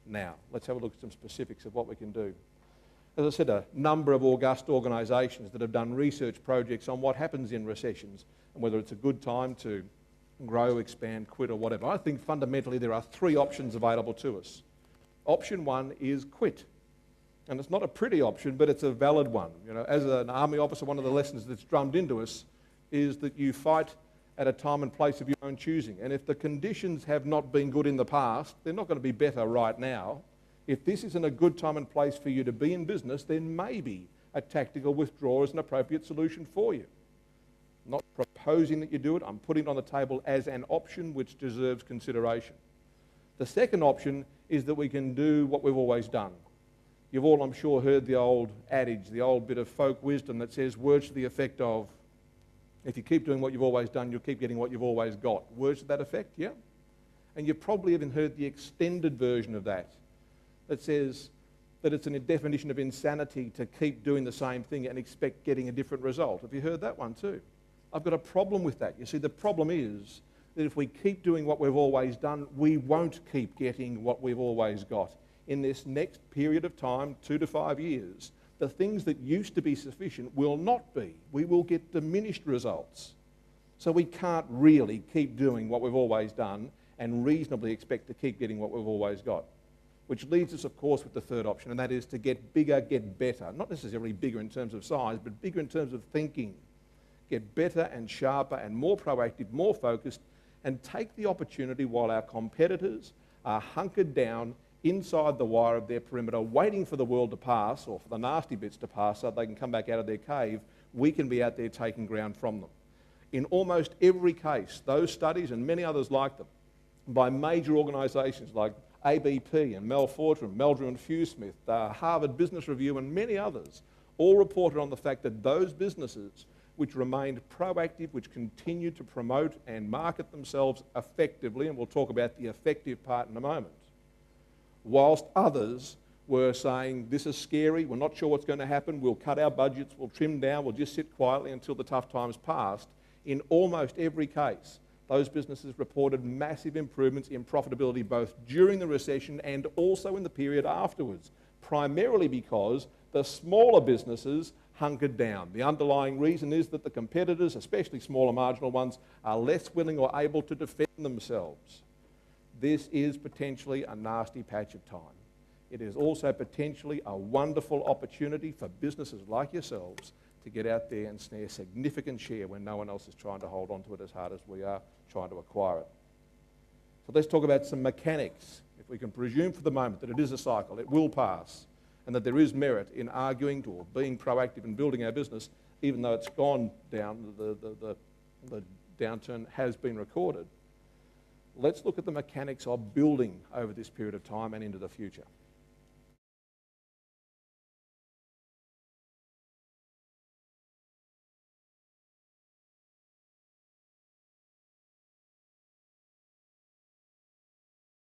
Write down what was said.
now. Let's have a look at some specifics of what we can do. As I said, a number of august organisations that have done research projects on what happens in recessions and whether it's a good time to grow, expand, quit or whatever. I think fundamentally there are three options available to us. Option one is quit. And it's not a pretty option, but it's a valid one. You know, as an army officer, one of the lessons that's drummed into us is that you fight at a time and place of your own choosing. And if the conditions have not been good in the past, they're not going to be better right now. If this isn't a good time and place for you to be in business, then maybe a tactical withdrawal is an appropriate solution for you. I'm not proposing that you do it, I'm putting it on the table as an option which deserves consideration. The second option is that we can do what we've always done. You've all, I'm sure, heard the old adage, the old bit of folk wisdom that says words to the effect of, if you keep doing what you've always done, you'll keep getting what you've always got. Words to that effect, yeah? And you've probably even heard the extended version of that says that it's a definition of insanity to keep doing the same thing and expect getting a different result. Have you heard that one too? I've got a problem with that. You see, the problem is that if we keep doing what we've always done, we won't keep getting what we've always got. In this next period of time, 2 to 5 years, the things that used to be sufficient will not be. We will get diminished results. So we can't really keep doing what we've always done and reasonably expect to keep getting what we've always got. Which leads us, of course, with the third option, and that is to get bigger, get better. Not necessarily bigger in terms of size, but bigger in terms of thinking. Get better and sharper and more proactive, more focused, and take the opportunity while our competitors are hunkered down inside the wire of their perimeter, waiting for the world to pass, or for the nasty bits to pass, so they can come back out of their cave. We can be out there taking ground from them. In almost every case, those studies, and many others like them, by major organisations like ABP and Mel Fortram, Meldrew and Fewsmith, Harvard Business Review and many others, all reported on the fact that those businesses which remained proactive, which continued to promote and market themselves effectively, and we'll talk about the effective part in a moment, whilst others were saying, this is scary, we're not sure what's going to happen, we'll cut our budgets, we'll trim down, we'll just sit quietly until the tough times passed. In almost every case, those businesses reported massive improvements in profitability both during the recession and also in the period afterwards, primarily because the smaller businesses hunkered down. The underlying reason is that the competitors, especially smaller marginal ones, are less willing or able to defend themselves. This is potentially a nasty patch of time. It is also potentially a wonderful opportunity for businesses like yourselves to get out there and snare significant share when no one else is trying to hold on to it as hard as we are trying to acquire it. So let's talk about some mechanics. If we can presume for the moment that it is a cycle, it will pass, and that there is merit in arguing to or being proactive in building our business, even though it's gone down, the downturn has been recorded. Let's look at the mechanics of building over this period of time and into the future.